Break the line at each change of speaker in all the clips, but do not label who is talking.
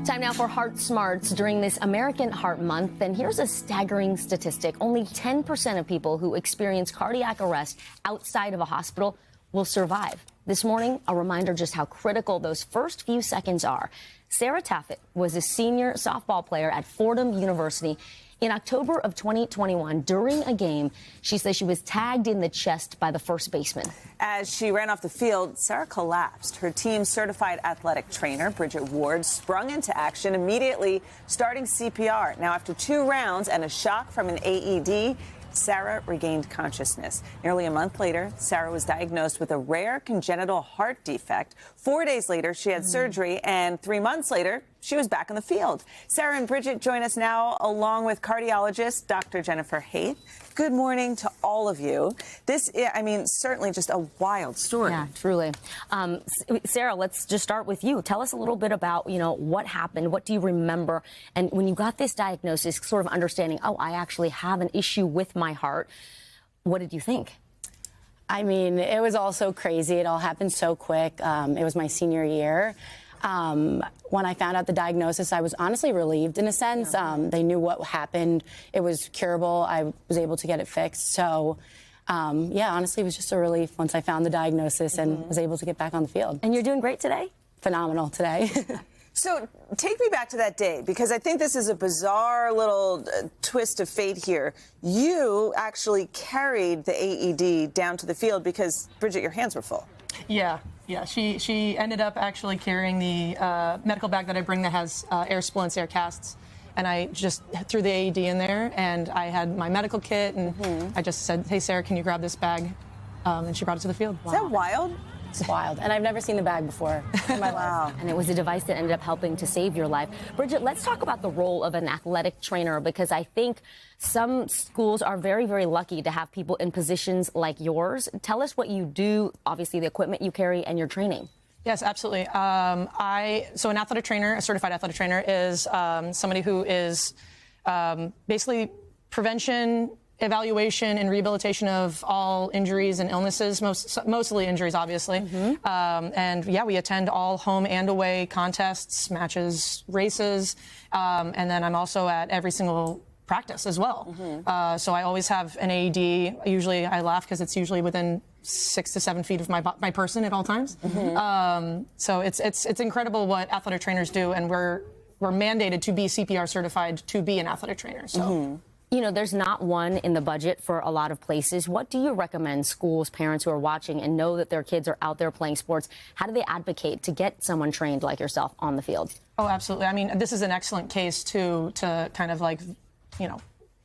Time now for Heart Smarts during this American Heart Month. And here's a staggering statistic. Only 10% of people who experience cardiac arrest outside of a hospital will survive. This morning, a reminder just how critical those first few seconds are. Sarah Taffet was a senior softball player at Fordham University. In October of 2021, during a game, she says she was tagged in the chest by the first baseman.
As she ran off the field, Sarah collapsed. Her team's certified athletic trainer, Bridget Ward, sprung into action, immediately starting CPR. Now, after 2 rounds and a shock from an AED, Sarah regained consciousness. Nearly a month later, Sarah was diagnosed with a rare congenital heart defect. 4 days later, she had surgery, and 3 months later, she was back in the field. Sarah and Bridget join us now, along with cardiologist Dr. Jennifer Haythe. Good morning to all of you. This, I mean, certainly just a wild story.
Yeah, truly. Sarah, let's just start with you. Tell us a little bit about, what happened. What do you remember? And when you got this diagnosis, sort of understanding, oh, I actually have an issue with my heart. What did you think?
I mean, it was all so crazy. It all happened so quick. It was my senior year. When I found out the diagnosis, I was honestly relieved in a sense. They knew what happened. It was curable. I was able to get it fixed. So, yeah, honestly, it was just a relief once I found the diagnosis and was able to get back on the field.
And you're doing great today?
Phenomenal today.
So take me back to that day, because I think this is a bizarre little twist of fate here. You actually carried the AED down to the field because, Bridget, your hands were full.
Yeah. She ended up actually carrying the medical bag that I bring that has air splints, air casts. And I just threw the AED in there, and I had my medical kit, and I just said, hey, Sarah, can you grab this bag? And she brought it to the field.
Is that wild?
It's wild. And I've never seen the bag before in my life.
And it was a device that ended up helping to save your life. Bridget, let's talk about the role of an athletic trainer, because I think some schools are very, very lucky to have people in positions like yours. Tell us what you do, obviously the equipment you carry, and your training.
Yes, absolutely. So an athletic trainer, a certified athletic trainer, is somebody who is basically prevention, evaluation and rehabilitation of all injuries and illnesses, mostly injuries, obviously. And yeah, we attend all home and away contests, matches, races, and then I'm also at every single practice as well. So I always have an AED. Usually I laugh because it's usually within 6 to 7 feet of my person at all times. So it's incredible what athletic trainers do, and we're mandated to be CPR certified to be an athletic trainer. So.
There's not one in the budget for a lot of places. What do you recommend schools, parents who are watching and know that their kids are out there playing sports? How do they advocate to get someone trained like yourself on the field?
Oh, absolutely. I mean, this is an excellent case to kind of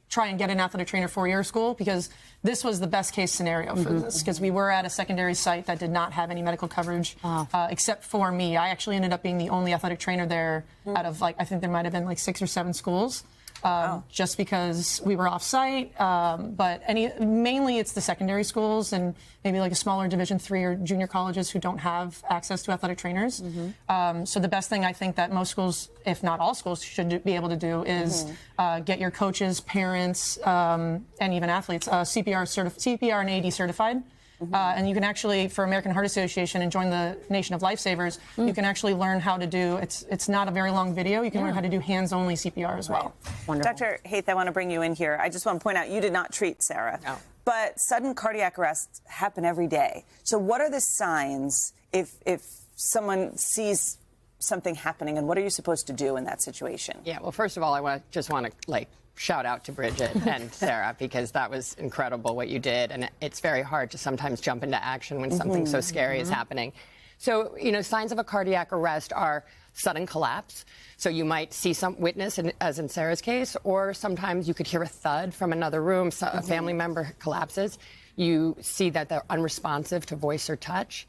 try and get an athletic trainer for your school, because this was the best case scenario for this, because we were at a secondary site that did not have any medical coverage except for me. I actually ended up being the only athletic trainer there out of I think there might have been 6 or 7 schools. Just because we were off site, but mainly it's the secondary schools and maybe a smaller Division III or junior colleges who don't have access to athletic trainers. So the best thing I think that most schools, if not all schools, should be able to do is get your coaches, parents, and even athletes CPR and AED certified. And you can actually, for American Heart Association, and join the Nation of Lifesavers, you can actually learn how to do, it's not a very long video, you can learn how to do hands-only CPR as well.
Wonderful.
Dr. Haythe, I want to bring you in here. I just want to point out, you did not treat Sarah. No. But sudden cardiac arrests happen every day. So what are the signs if someone sees something happening, and what are you supposed to do in that situation?
Yeah, well, first of all, I just want to shout out to Bridget and Sarah, because that was incredible what you did. And it's very hard to sometimes jump into action when something so scary is happening. So, signs of a cardiac arrest are sudden collapse. So you might see some witness, as in Sarah's case, or sometimes you could hear a thud from another room. So a family member collapses. You see that they're unresponsive to voice or touch.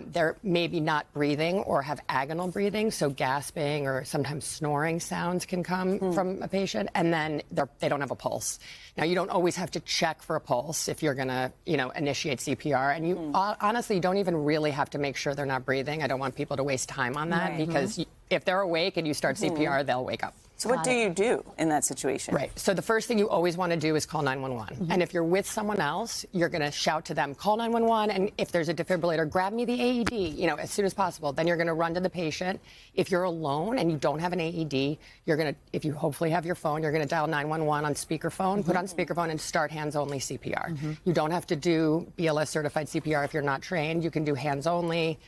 They're maybe not breathing or have agonal breathing, so gasping or sometimes snoring sounds can come from a patient, and then they don't have a pulse. Now, you don't always have to check for a pulse if you're going to, initiate CPR, and you honestly don't even really have to make sure they're not breathing. I don't want people to waste time on that because if they're awake and you start CPR, they'll wake up.
So what do you do in that situation?
Right. So the first thing you always want to do is call 911. And if you're with someone else, you're going to shout to them, call 911. And if there's a defibrillator, grab me the AED, as soon as possible. Then you're going to run to the patient. If you're alone and you don't have an AED, you're going to, if you hopefully have your phone, you're going to dial 911 on speakerphone, put on speakerphone and start hands-only CPR. You don't have to do BLS certified CPR if you're not trained. You can do hands-only.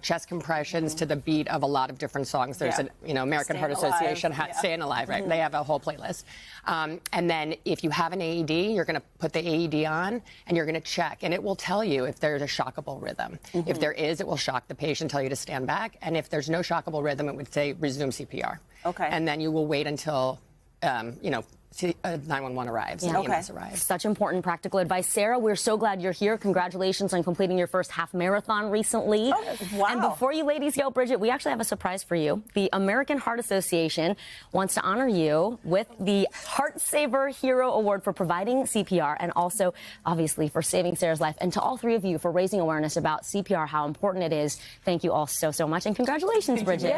Chest compressions to the beat of a lot of different songs. There's an, American Heart Association, Staying Alive, right? They have a whole playlist. And then if you have an AED, you're going to put the AED on and you're going to check. And it will tell you if there's a shockable rhythm. If there is, it will shock the patient, tell you to stand back. And if there's no shockable rhythm, it would say resume CPR. Okay. And then you will wait until, 911 arrives and EMS arrives.
Such important practical advice. Sarah, we're so glad you're here. Congratulations on completing your first half marathon recently.
Oh, wow.
And before you ladies go, Bridget, we actually have a surprise for you. The American Heart Association wants to honor you with the Heart Saver Hero Award for providing CPR and also, obviously, for saving Sarah's life. And to all three of you for raising awareness about CPR, how important it is. Thank you all so, so much. And congratulations, Bridget.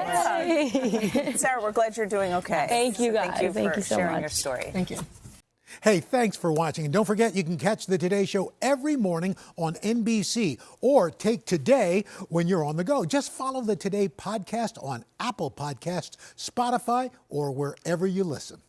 Sarah, we're glad you're doing okay.
Thank you, guys.
Thank you for sharing
so much.
your story.
Thank you.
Hey, thanks for watching. And don't forget, you can catch the Today Show every morning on NBC or take Today when you're on the go. Just follow the Today podcast on Apple Podcasts, Spotify, or wherever you listen.